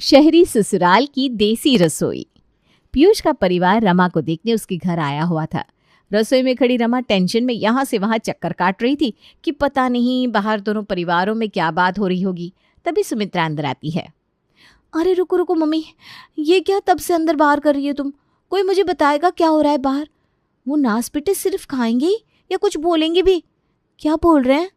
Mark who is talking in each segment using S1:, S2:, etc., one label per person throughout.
S1: शहरी ससुराल की देसी रसोई। पीयूष का परिवार रमा को देखने उसके घर आया हुआ था। रसोई में खड़ी रमा टेंशन में यहाँ से वहाँ चक्कर काट रही थी कि पता नहीं बाहर दोनों परिवारों में क्या बात हो रही होगी। तभी सुमित्रा अंदर आती है। अरे रुको रुको मम्मी, ये क्या तब से अंदर बाहर कर रही है तुम? कोई मुझे बताएगा क्या हो रहा है बाहर? वो नास पिटे सिर्फ खाएंगे ही या कुछ बोलेंगे भी? क्या बोल रहे हैं?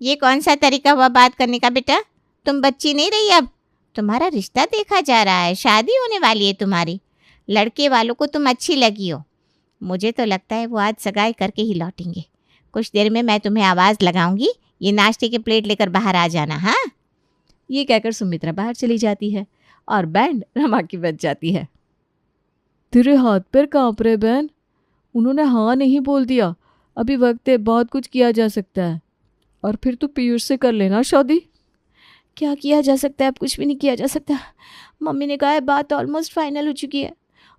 S2: ये कौन सा तरीका हुआ बात करने का बेटा? तुम बच्ची नहीं रही अब। तुम्हारा रिश्ता देखा जा रहा है, शादी होने वाली है तुम्हारी। लड़के वालों को तुम अच्छी लगी हो। मुझे तो लगता है वो आज सगाई करके ही लौटेंगे। कुछ देर में मैं तुम्हें आवाज़ लगाऊंगी, ये नाश्ते के प्लेट लेकर बाहर आ जाना। हाँ,
S1: ये कहकर सुमित्रा बाहर चली जाती है और बैंड रमा की बज जाती है। तेरे हाथ पैर कांप रहे बहन। उन्होंने हाँ नहीं बोल दिया। अभी वक्त है, बहुत कुछ किया जा सकता है। और फिर तू पीयूष से कर लेना शादी। क्या किया जा सकता है? अब कुछ भी नहीं किया जा सकता। मम्मी ने कहा है बात ऑलमोस्ट फाइनल हो चुकी है।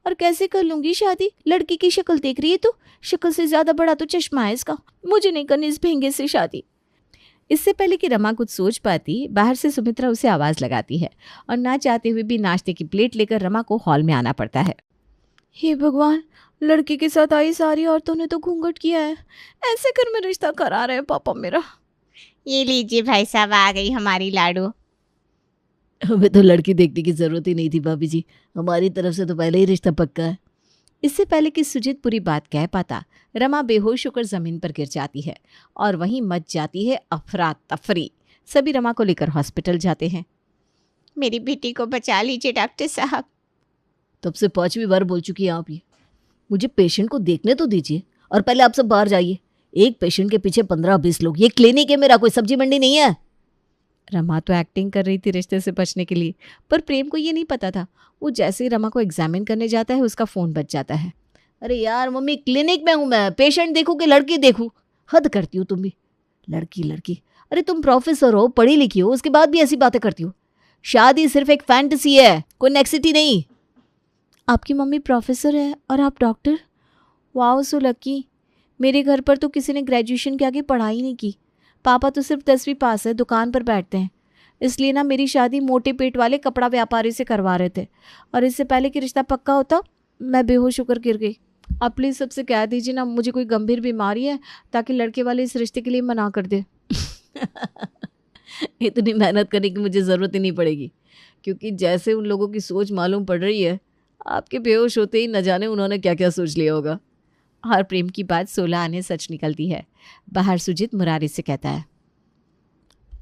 S1: और कैसे कर लूंगी शादी? लड़की की शक्ल देख रही है तू? शक्ल से ज्यादा बड़ा तो चश्मा है इसका। मुझे नहीं करनी इस भेंगे से शादी। इससे पहले कि रमा कुछ सोच पाती, बाहर से सुमित्रा उसे आवाज लगाती है और ना चाहते हुए भी नाश्ते की प्लेट लेकर रमा को हॉल में आना पड़ता है। हे भगवान, लड़की के साथ आई सारी औरतों ने तो घूंघट किया है। ऐसे कर में रिश्ता करा रहे हैं पापा मेरा।
S2: ये लीजिए भाई साहब, आ गई हमारी लाडू।
S3: हमें तो लड़की देखने की जरूरत ही नहीं थी भाभी जी, हमारी तरफ से तो पहले ही रिश्ता पक्का है।
S1: इससे पहले कि सुजीत पूरी बात कह पाता, रमा बेहोश होकर जमीन पर गिर जाती है और वहीं मच जाती है अफरा तफरी। सभी रमा को लेकर हॉस्पिटल जाते हैं।
S2: मेरी बेटी को बचा लीजिए डॉक्टर साहब।
S3: तब से 5वीं बार बोल चुकी हैं आप ये। मुझे पेशेंट को देखने तो दीजिए और पहले आप सब बाहर जाइए। एक पेशेंट के पीछे 15-20 लोग। ये क्लिनिक है मेरा, कोई सब्जी मंडी नहीं है।
S1: रमा तो एक्टिंग कर रही थी रिश्ते से बचने के लिए, पर प्रेम को ये नहीं पता था। वो जैसे ही रमा को एग्जामिन करने जाता है उसका फ़ोन बज जाता है।
S3: अरे यार मम्मी, क्लिनिक में हूँ मैं, पेशेंट देखूँ कि लड़की देखूँ? हद करती हो तुम भी। लड़की लड़की, अरे तुम प्रोफेसर हो, पढ़ी लिखी हो, उसके बाद भी ऐसी बातें करती हो। शादी सिर्फ एक फैंटेसी है, कोई नेक्सिटी नहीं।
S1: आपकी मम्मी प्रोफेसर है और आप डॉक्टर? Wow, so lucky. मेरे घर पर तो किसी ने ग्रेजुएशन के आगे पढ़ाई नहीं की। पापा तो सिर्फ 10वीं पास है, दुकान पर बैठते हैं। इसलिए ना मेरी शादी मोटे पेट वाले कपड़ा व्यापारी से करवा रहे थे और इससे पहले कि रिश्ता पक्का होता मैं बेहोश होकर गिर गई। आप प्लीज़ सबसे कह दीजिए ना मुझे कोई गंभीर बीमारी है ताकि लड़के वाले इस रिश्ते के लिए मना कर दे।
S3: इतनी मेहनत करने की मुझे ज़रूरत ही नहीं पड़ेगी, क्योंकि जैसे उन लोगों की सोच मालूम पड़ रही है, आपके बेहोश होते ही न जाने उन्होंने क्या क्या सोच लिया होगा।
S1: और प्रेम की बात 16 आने सच निकलती है। बाहर सुजीत मुरारी से कहता है,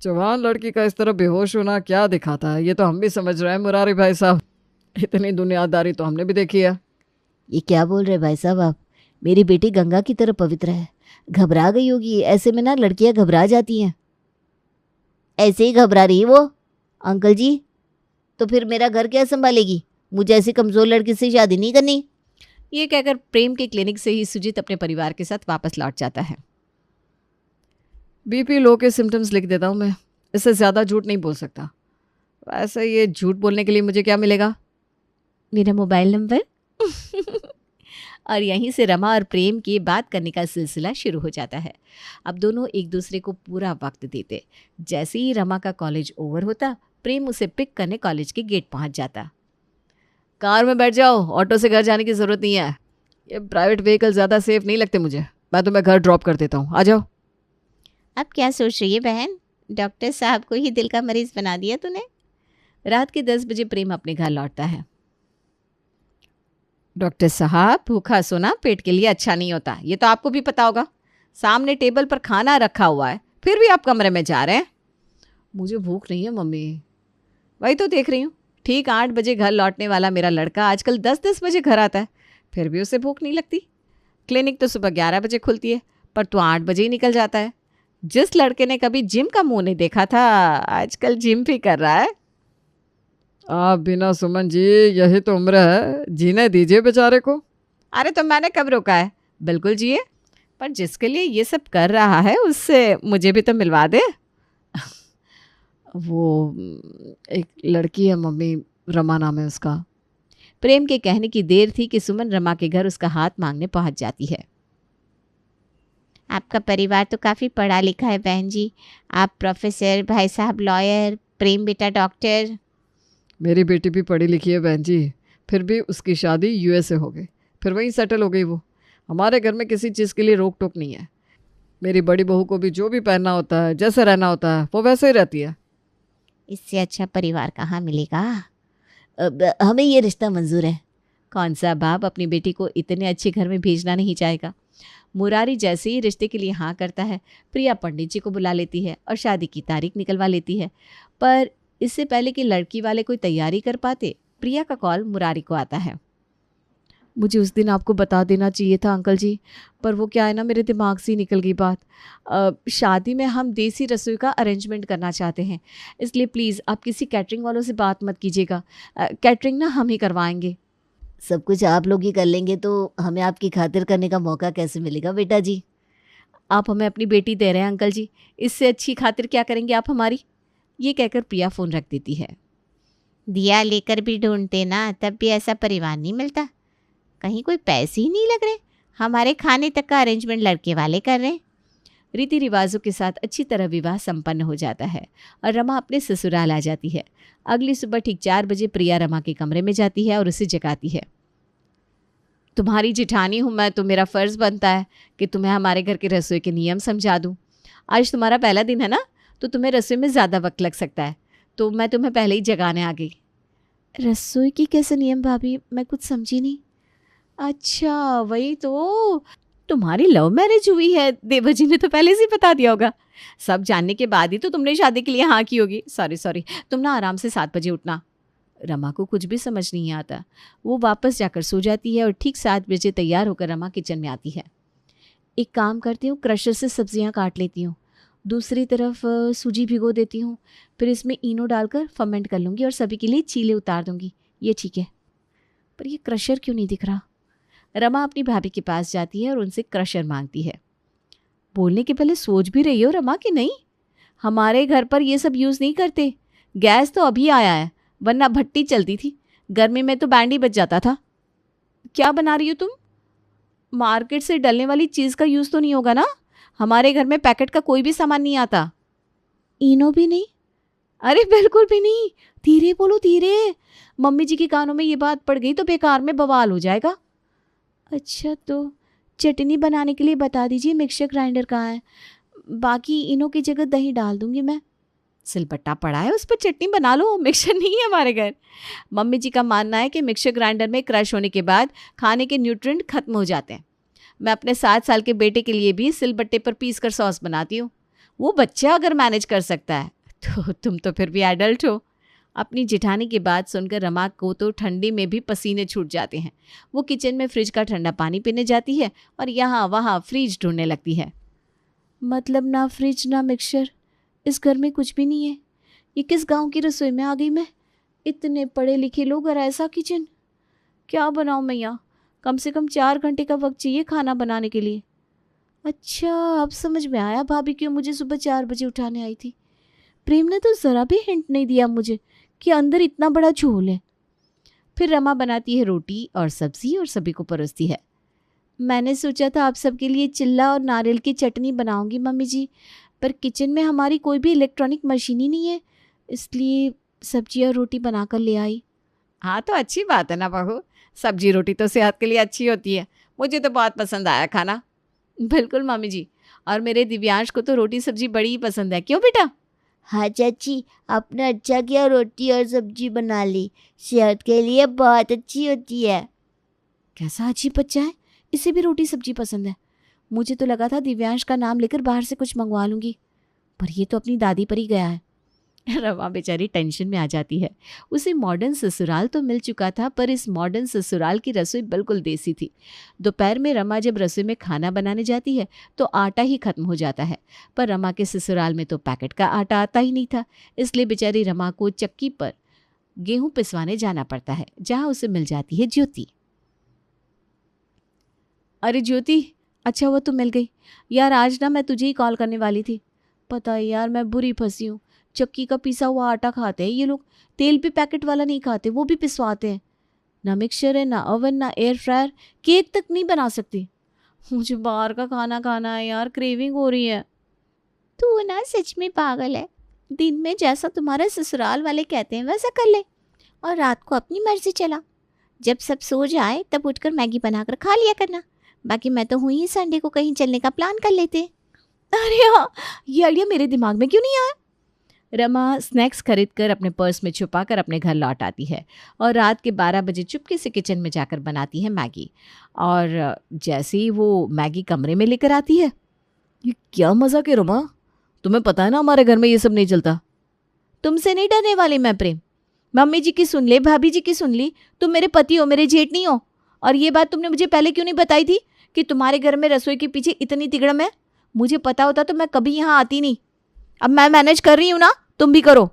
S4: जवान लड़की का इस तरह बेहोश होना क्या दिखाता है? ये तो हम भी समझ रहे हैं मुरारी भाई साहब। इतनी दुनियादारी तो हमने भी देखी है।
S3: ये क्या बोल रहे भाई साहब आप? मेरी बेटी गंगा की तरह पवित्र है, घबरा गई होगी। ऐसे में ना लड़कियां घबरा जाती हैं। ऐसे ही घबरा रही वो अंकल जी, तो फिर मेरा घर क्या संभालेगी? मुझे ऐसी कमज़ोर लड़की से शादी नहीं करनी।
S1: ये कहकर प्रेम के क्लिनिक से ही सुजीत अपने परिवार के साथ वापस लौट जाता है।
S4: बीपी लो के सिम्टम्स लिख देता हूँ मैं, इससे ज़्यादा झूठ नहीं बोल सकता। वैसे ये झूठ बोलने के लिए मुझे क्या मिलेगा?
S1: मेरा मोबाइल नंबर। और यहीं से रमा और प्रेम की बात करने का सिलसिला शुरू हो जाता है। अब दोनों एक दूसरे को पूरा वक्त देते। जैसे ही रमा का कॉलेज ओवर होता, प्रेम उसे पिक करने कॉलेज के गेट पहुंच जाता।
S4: कार में बैठ जाओ, ऑटो से घर जाने की ज़रूरत नहीं है। ये प्राइवेट व्हीकल ज़्यादा सेफ नहीं लगते मुझे। मैं तुम्हें घर ड्रॉप कर देता हूँ, आ जाओ।
S2: अब क्या सोच रही है बहन? डॉक्टर साहब को ही दिल का मरीज बना दिया तूने।
S1: रात के 10 बजे प्रेम अपने घर लौटता है। डॉक्टर साहब, भूखा सोना पेट के लिए अच्छा नहीं होता, ये तो आपको भी पता होगा। सामने टेबल पर खाना रखा हुआ है, फिर भी आप कमरे में जा रहे हैं।
S4: मुझे भूख नहीं है मम्मी।
S1: वही तो देख रही हूँ, ठीक 8 बजे घर लौटने वाला मेरा लड़का आजकल 10-10 बजे घर आता है, फिर भी उसे भूख नहीं लगती। क्लिनिक तो सुबह 11 बजे खुलती है, पर तू 8 बजे ही निकल जाता है। जिस लड़के ने कभी जिम का मुंह नहीं देखा था, आजकल जिम भी कर रहा है।
S4: आप बिना सुमन जी, यही तो उम्र है, जीने दीजिए बेचारे को।
S1: अरे तो मैंने कब रोका है? बिल्कुल जिए, पर जिसके लिए ये सब कर रहा है उससे मुझे भी तो मिलवा दे।
S4: वो एक लड़की है मम्मी, रमा नाम है उसका।
S1: प्रेम के कहने की देर थी कि सुमन रमा के घर उसका हाथ मांगने पहुंच जाती है।
S2: आपका परिवार तो काफ़ी पढ़ा लिखा है बहन जी। आप प्रोफेसर, भाई साहब लॉयर, प्रेम बेटा डॉक्टर।
S4: मेरी बेटी भी पढ़ी लिखी है बहन जी, फिर भी उसकी शादी यूएस से हो गई, फिर वहीं सेटल हो गई वो। हमारे घर में किसी चीज़ के लिए रोक टोक नहीं है। मेरी बड़ी बहू को भी जो भी पहनना होता है, जैसे रहना होता है, वो वैसे ही रहती है।
S2: इससे अच्छा परिवार कहाँ मिलेगा।
S3: हमें ये रिश्ता मंजूर है।
S1: कौन सा बाप अपनी बेटी को इतने अच्छे घर में भेजना नहीं चाहेगा। मुरारी जैसे ही रिश्ते के लिए हाँ करता है, प्रिया पंडित जी को बुला लेती है और शादी की तारीख निकलवा लेती है। पर इससे पहले कि लड़की वाले कोई तैयारी कर पाते, प्रिया का कॉल मुरारी को आता है। मुझे उस दिन आपको बता देना चाहिए था अंकल जी, पर वो क्या है ना, मेरे दिमाग से ही निकल गई बात। शादी में हम देसी रसोई का अरेंजमेंट करना चाहते हैं, इसलिए प्लीज़ आप किसी कैटरिंग वालों से बात मत कीजिएगा। कैटरिंग ना हम ही करवाएंगे।
S3: सब कुछ आप लोग ही कर लेंगे तो हमें आपकी खातिर करने का मौका कैसे मिलेगा बेटा जी?
S1: आप हमें अपनी बेटी दे रहे हैं अंकल जी, इससे अच्छी खातिर क्या करेंगे आप हमारी। ये कहकर प्रिया फ़ोन रख देती है।
S2: दिया लेकर भी ढूंढते ना, तब भी ऐसा परिवार नहीं मिलता। कहीं कोई पैसे ही नहीं लग रहे। हमारे खाने तक का अरेंजमेंट लड़के वाले कर रहे हैं।
S1: रीति रिवाजों के साथ अच्छी तरह विवाह संपन्न हो जाता है और रमा अपने ससुराल आ जाती है। अगली सुबह ठीक 4 बजे प्रिया रमा के कमरे में जाती है और उसे जगाती है। तुम्हारी जिठानी हूँ मैं, तो मेरा फ़र्ज़ बनता है कि तुम्हें हमारे घर के रसोई के नियम समझा दूँ। आज तुम्हारा पहला दिन है ना, तो तुम्हें रसोई में ज़्यादा वक्त लग सकता है, तो मैं तुम्हें पहले ही जगाने आ गई। रसोई की कैसे नियम भाभी, मैं कुछ समझी नहीं। अच्छा वही तो, तुम्हारी लव मैरिज हुई है, देवर जी ने तो पहले से ही बता दिया होगा। सब जानने के बाद ही तो तुमने शादी के लिए हाँ की होगी। सॉरी, तुम ना आराम से 7 बजे उठना। रमा को कुछ भी समझ नहीं आता। वो वापस जाकर सो जाती है और ठीक 7 बजे तैयार होकर रमा किचन में आती है। एक काम करती हूँ, क्रशर से सब्जियाँ काट लेती हूँ, दूसरी तरफ सूजी भिगो देती हूँ, फिर इसमें इनो डालकर फर्मेंट कर लूँगी और सभी के लिए चीले उतार दूँगी। ये ठीक है, पर ये क्रशर क्यों नहीं दिख रहा। रमा अपनी भाभी के पास जाती है और उनसे क्रशर मांगती है। बोलने के पहले सोच भी रही हो रमा कि नहीं, हमारे घर पर ये सब यूज़ नहीं करते। गैस तो अभी आया है, वरना भट्टी चलती थी। गर्मी में तो बैंड ही बच जाता था। क्या बना रही हो तुम? मार्केट से डलने वाली चीज़ का यूज़ तो नहीं होगा ना? हमारे घर में पैकेट का कोई भी सामान नहीं आता। इनो भी नहीं? अरे बिल्कुल भी नहीं। धीरे बोलो, धीरे। मम्मी जी के कानों में ये बात पड़ गई तो बेकार में बवाल हो जाएगा। अच्छा तो चटनी बनाने के लिए बता दीजिए मिक्सर ग्राइंडर कहाँ है, बाकी इनो की जगह दही डाल दूंगी मैं। सिलबट्टा पड़ा है, उस पर चटनी बना लो, मिक्सर नहीं है हमारे घर। मम्मी जी का मानना है कि मिक्सर ग्राइंडर में क्रश होने के बाद खाने के न्यूट्रिएंट खत्म हो जाते हैं। मैं अपने 7 साल के बेटे के लिए भी सिलबट्टे पर पीस कर सॉस बनाती हूँ। वो बच्चा अगर मैनेज कर सकता है तो तुम तो फिर भी एडल्ट हो। अपनी जिठानी की बात सुनकर रमा को तो ठंडी में भी पसीने छूट जाते हैं। वो किचन में फ्रिज का ठंडा पानी पीने जाती है और यहाँ वहाँ फ्रिज ढूंढने लगती है। मतलब ना फ्रिज ना मिक्सर, इस घर में कुछ भी नहीं है। ये किस गांव की रसोई में आ गई मैं? इतने पढ़े लिखे लोग और ऐसा किचन। क्या बनाऊँ मैं यहाँ? कम से कम 4 घंटे का वक्त चाहिए खाना बनाने के लिए। अच्छा अब समझ में आया भाभी क्यों मुझे सुबह 4 बजे उठाने आई थी। प्रेम ने तो ज़रा भी हिंट नहीं दिया मुझे कि अंदर इतना बड़ा झोल है। फिर रमा बनाती है रोटी और सब्जी और सभी को परोसती है। मैंने सोचा था आप सबके लिए चिल्ला और नारियल की चटनी बनाऊंगी मम्मी जी, पर किचन में हमारी कोई भी इलेक्ट्रॉनिक मशीन ही नहीं है, इसलिए सब्जी और रोटी बनाकर ले आई। हाँ तो अच्छी बात है ना बहू, सब्जी रोटी तो सेहत के लिए अच्छी होती है। मुझे तो बहुत पसंद आया खाना। बिल्कुल मम्मी जी, और मेरे दिव्यांश को तो रोटी सब्जी बड़ी ही पसंद है। क्यों बेटा?
S3: हाँ चाची, आपने अच्छा किया रोटी और सब्जी बना ली, सेहत के लिए बहुत अच्छी होती है।
S1: कैसा अजीब बच्चा है, इसे भी रोटी सब्जी पसंद है। मुझे तो लगा था दिव्यांश का नाम लेकर बाहर से कुछ मंगवा लूँगी, पर ये तो अपनी दादी पर ही गया है। रमा बेचारी टेंशन में आ जाती है। उसे मॉडर्न ससुराल तो मिल चुका था, पर इस मॉडर्न ससुराल की रसोई बिल्कुल देसी थी। दोपहर में रमा जब रसोई में खाना बनाने जाती है तो आटा ही खत्म हो जाता है, पर रमा के ससुराल में तो पैकेट का आटा आता ही नहीं था। इसलिए बेचारी रमा को चक्की पर गेहूं पिसवाने जाना पड़ता है, जहाँ उसे मिल जाती है ज्योति। अरे ज्योति, अच्छा हुआ तू मिल गई यार। आज ना मैं तुझे ही कॉल करने वाली थी। पता है यार, मैं बुरी फंसी हूँ। चक्की का पिसा हुआ आटा खाते हैं ये लोग, तेल भी पैकेट वाला नहीं खाते, वो भी पिसवाते हैं। ना मिक्सचर है, ना ओवन, ना एयर फ्रायर, केक तक नहीं बना सकती। मुझे बाहर का खाना खाना है यार, क्रेविंग हो रही है।
S2: तू ना सच में पागल है। दिन में जैसा तुम्हारे ससुराल वाले कहते हैं वैसा कर ले। और रात को अपनी मर्जी चला। जब सब सो जाए तब उठकर मैगी बनाकर खा लिया करना। बाकी मैं तो हूँ ही, संडे को कहीं चलने का प्लान कर लेते।
S1: अरे हाँ, ये आइडिया मेरे दिमाग में क्यों नहीं आया। रमा स्नैक्स खरीदकर अपने पर्स में छुपाकर अपने घर लौट आती है और रात के 12 बजे चुपके से किचन में जाकर बनाती है मैगी। और जैसे ही वो मैगी कमरे में लेकर आती है, ये क्या मजाक है रमा, तुम्हें पता है ना हमारे घर में ये सब नहीं चलता।
S2: तुमसे नहीं डरने वाली मैं प्रेम। मम्मी जी की सुन ले, भाभी जी की सुन ली, तुम मेरे पति हो, मेरे जेठ नहीं हो। और ये बात तुमने मुझे पहले क्यों नहीं बताई थी कि तुम्हारे घर में रसोई के पीछे इतनी तिगड़म है। मुझे पता होता तो मैं कभी यहाँ आती नहीं। अब मैं मैनेज कर रही हूँ ना, तुम भी करो।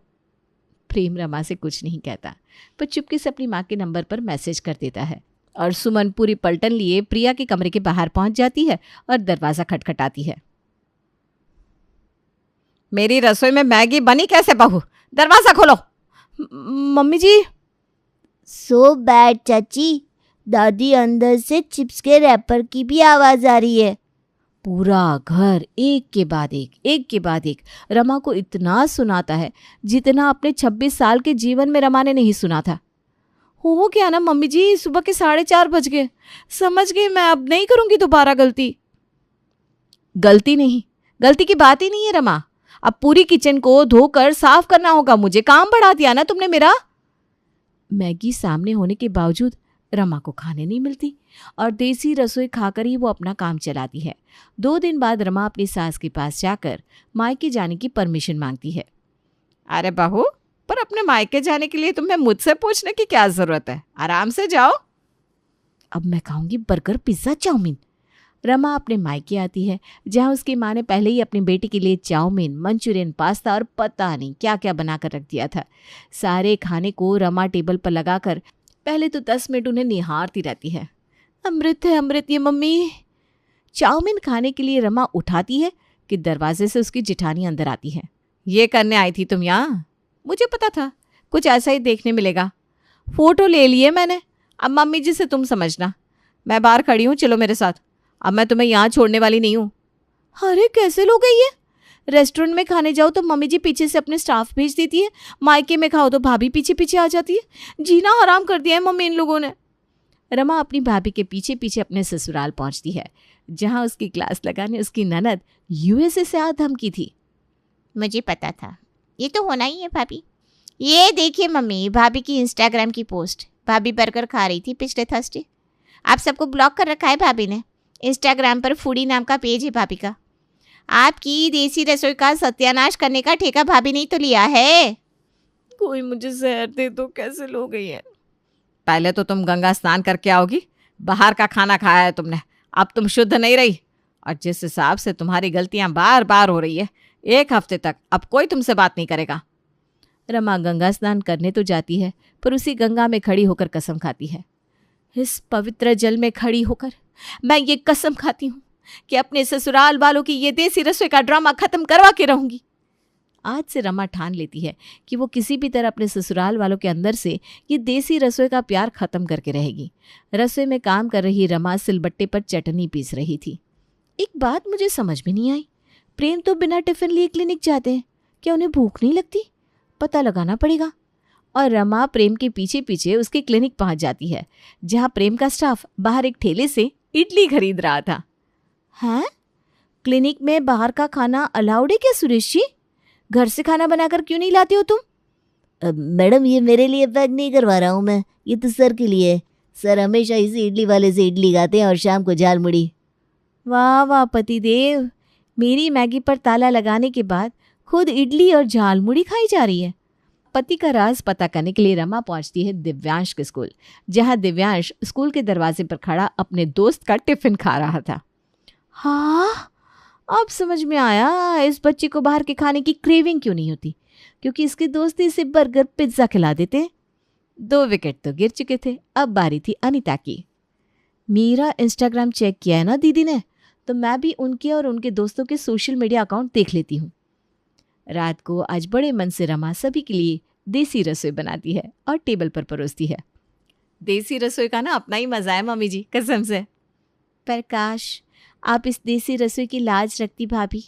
S1: प्रेम रमा से कुछ नहीं कहता, पर चुपके से अपनी माँ के नंबर पर मैसेज कर देता है। और सुमन पूरी पलटन लिए प्रिया के कमरे के बाहर पहुंच जाती है और दरवाज़ा खटखटाती है।
S4: मेरी रसोई में मैगी बनी कैसे बहू, दरवाज़ा खोलो।
S1: मम्मी जी।
S3: सो बैड चाची, दादी अंदर से चिप्स के रैपर की भी आवाज़ आ रही है।
S1: पूरा घर एक के बाद एक रमा को इतना सुनाता है जितना अपने 26 साल के जीवन में रमा ने नहीं सुना था। हो क्या ना मम्मी जी, सुबह के 4:30 बज गए। समझ गई मैं, अब नहीं करूंगी दोबारा गलती। गलती की बात ही नहीं है रमा। अब पूरी किचन को धोकर साफ करना होगा मुझे। काम बढ़ा दिया ना तुमने मेरा। मैगी सामने होने के बावजूद रमा को खाने नहीं मिलती और देसी रसोई खाकर ही वो अपना काम चलाती है। 2 दिन बाद रमा अपनी सास के पास जाकर मायके जाने की परमिशन मांगती है।
S4: अरे बहू, पर अपने मायके जाने के लिए तुम्हें मुझसे पूछने की क्या जरूरत है, आराम से जाओ।
S1: अब मैं खाऊंगी बर्गर, पिज्ज़ा, चाउमीन। रमा अपने मायके आती है जहाँ उसकी माँ ने पहले ही अपनी बेटी के लिए चाउमीन, मंचूरियन, पास्ता और पता नहीं क्या क्या बनाकर रख दिया था। सारे खाने को रमा टेबल पर लगाकर पहले तो 10 मिनट उन्हें निहारती रहती है। अमृत है अमृत ये मम्मी। चाउमीन खाने के लिए रमा उठाती है कि दरवाजे से उसकी जिठानी अंदर आती है।
S4: ये करने आई थी तुम यहाँ?
S1: मुझे पता था कुछ ऐसा ही देखने मिलेगा। फोटो ले लिए मैंने।
S4: अब मम्मी जी से तुम समझना, मैं बाहर खड़ी हूँ, चलो मेरे साथ। अब मैं तुम्हें यहाँ छोड़ने वाली नहीं हूँ।
S1: अरे कैसे लोग हैं ये? रेस्टोरेंट में खाने जाओ तो मम्मी जी पीछे से अपने स्टाफ भेज देती है, मायके में खाओ तो भाभी पीछे पीछे आ जाती है। जीना हराम कर दिया है मम्मी इन लोगों ने। रमा अपनी भाभी के पीछे पीछे अपने ससुराल पहुंचती है जहां उसकी क्लास लगाने उसकी ननद यूएसए से आ धमकी थी।
S2: मुझे पता था ये तो होना ही है भाभी। ये देखिए मम्मी, भाभी की इंस्टाग्राम की पोस्ट। भाभी बर्गर खा रही थी पिछले थर्सडे। आप सबको ब्लॉक कर रखा है भाभी ने। इंस्टाग्राम पर फूडी नाम का पेज है भाभी का। आपकी देसी रसोई का सत्यानाश करने का ठेका भाभी ने तो लिया है।
S1: कोई मुझे जहर दे दो, कैसे लोग गई है।
S4: पहले तो तुम गंगा स्नान करके आओगी, बाहर का खाना खाया है तुमने, अब तुम शुद्ध नहीं रही। और जिस हिसाब से तुम्हारी गलतियां बार बार हो रही है, 1 हफ्ते तक अब कोई तुमसे बात नहीं करेगा।
S1: रमा गंगा स्नान करने तो जाती है पर उसी गंगा में खड़ी होकर कसम खाती है। इस पवित्र जल में खड़ी होकर मैं ये कसम खाती हूँ कि अपने ससुराल वालों की ये देसी रसोई का ड्रामा खत्म करवा के रहूंगी। आज से रमा ठान लेती है कि वो किसी भी तरह अपने ससुराल वालों के अंदर से ये देसी रसोई का प्यार खत्म करके रहेगी। रसोई में काम कर रही रमा सिलबट्टे पर चटनी पीस रही थी। एक बात मुझे समझ में नहीं आई, प्रेम तो बिना टिफिन लिए क्लिनिक जाते हैं, क्या उन्हें भूख नहीं लगती? पता लगाना पड़ेगा। और रमा प्रेम के पीछे पीछे उसके क्लिनिक पहुंच जाती है जहां प्रेम का स्टाफ बाहर एक ठेले से इडली खरीद रहा था। हैं? क्लिनिक में बाहर का खाना अलाउड है क्या सुरेश जी? घर से खाना बनाकर क्यों नहीं लाते हो तुम?
S3: मैडम ये मेरे लिए पैक नहीं करवा रहा हूँ मैं, ये तो सर के लिए है। सर हमेशा इसी इडली वाले से इडली खाते हैं और शाम को झाल मुड़ी।
S1: वाह वाह पतिदेव, मेरी मैगी पर ताला लगाने के बाद खुद इडली और झाल मुड़ी खाई जा रही है। पति का राज पता करने के लिए रमा पहुंचती है दिव्यांश के स्कूल, जहां दिव्यांश स्कूल के दरवाजे पर खड़ा अपने दोस्त का टिफिन खा रहा था। हाँ, अब समझ में आया इस बच्चे को बाहर के खाने की क्रेविंग क्यों नहीं होती, क्योंकि इसके दोस्त इसे बर्गर पिज्ज़ा खिला देते। 2 विकेट तो गिर चुके थे, अब बारी थी अनीता की। मेरा इंस्टाग्राम चेक किया है ना दीदी ने, तो मैं भी उनके और उनके दोस्तों के सोशल मीडिया अकाउंट देख लेती हूँ। रात को आज बड़े मन से रमा सभी के लिए देसी रसोई बनाती है और टेबल पर परोसती है। देसी रसोई का ना अपना ही मज़ा है मम्मी जी, कसम से। पर काश आप इस देसी रसोई की लाज रखती भाभी।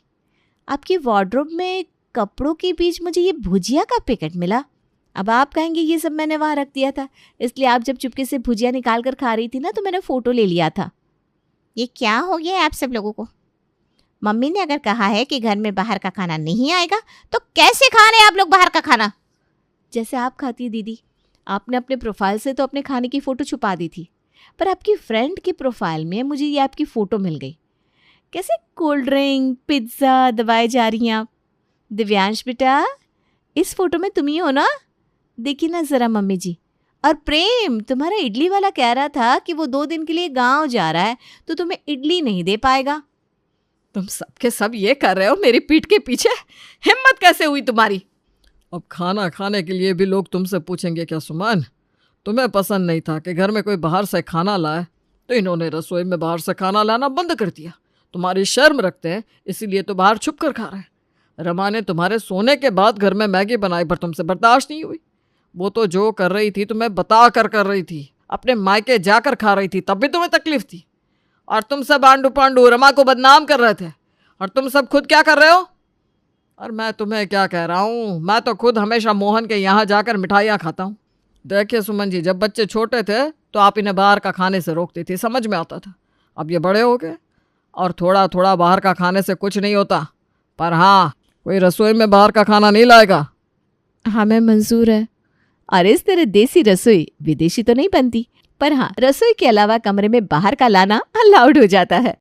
S1: आपके वार्डरोब में कपड़ों के बीच मुझे ये भुजिया का पैकेट मिला। अब आप कहेंगे ये सब मैंने वहाँ रख दिया था, इसलिए आप जब चुपके से भुजिया निकाल कर खा रही थी ना तो मैंने फ़ोटो ले लिया था।
S2: ये क्या हो गया है आप सब लोगों को? मम्मी ने अगर कहा है कि घर में बाहर का खाना नहीं आएगा तो कैसे खा रहे हैं आप लोग बाहर का खाना?
S1: जैसे आप खाती है दीदी, आपने अपने प्रोफाइल से तो अपने खाने की फ़ोटो छुपा दी थी, पर आपकी फ्रेंड की प्रोफाइल में मुझे ये आपकी फ़ोटो मिल गई। कैसे कोल्ड ड्रिंक पिज़्ज़ा दबाए जा रही हैं आप। दिव्यांश बेटा, इस फ़ोटो में तुम ही हो ना? देखिए ना ज़रा मम्मी जी। और प्रेम, तुम्हारा इडली वाला कह रहा था कि वो 2 दिन के लिए गांव जा रहा है तो तुम्हें इडली नहीं दे पाएगा।
S4: तुम सबके सब ये कर रहे हो मेरी पीठ के पीछे? हिम्मत कैसे हुई तुम्हारी? अब खाना खाने के लिए भी लोग तुमसे पूछेंगे क्या सुमन? तुम्हें पसंद नहीं था कि घर में कोई बाहर से खाना लाए, तो इन्होंने रसोई में बाहर से खाना लाना बंद कर दिया। तुम्हारी शर्म रखते हैं इसीलिए तो बाहर छुप कर खा रहे हैं। रमा ने तुम्हारे सोने के बाद घर में मैगी बनाई पर तुमसे बर्दाश्त नहीं हुई। वो तो जो कर रही थी तुम्हें बता कर रही थी, अपने मायके जाकर खा रही थी, तब भी तुम्हें तकलीफ थी। और तुम सब आंडू पांडू रमा को बदनाम कर रहे थे, और तुम सब खुद क्या कर रहे हो? और मैं तुम्हें क्या कह रहा हूँ, मैं तो खुद हमेशा मोहन के यहाँ जाकर मिठाइयाँ खाता हूँ। देखिए सुमन जी, जब बच्चे छोटे थे तो आप इन्हें बाहर का खाने से रोकती थी, समझ में आता था। अब ये बड़े हो गए और थोड़ा थोड़ा बाहर का खाने से कुछ नहीं होता, पर हाँ, कोई रसोई में बाहर का खाना नहीं लाएगा।
S1: हमें मंजूर है। अरे इस तरह देसी रसोई विदेशी तो नहीं बनती, पर हाँ, रसोई के अलावा कमरे में बाहर का लाना अलाउड हो जाता है।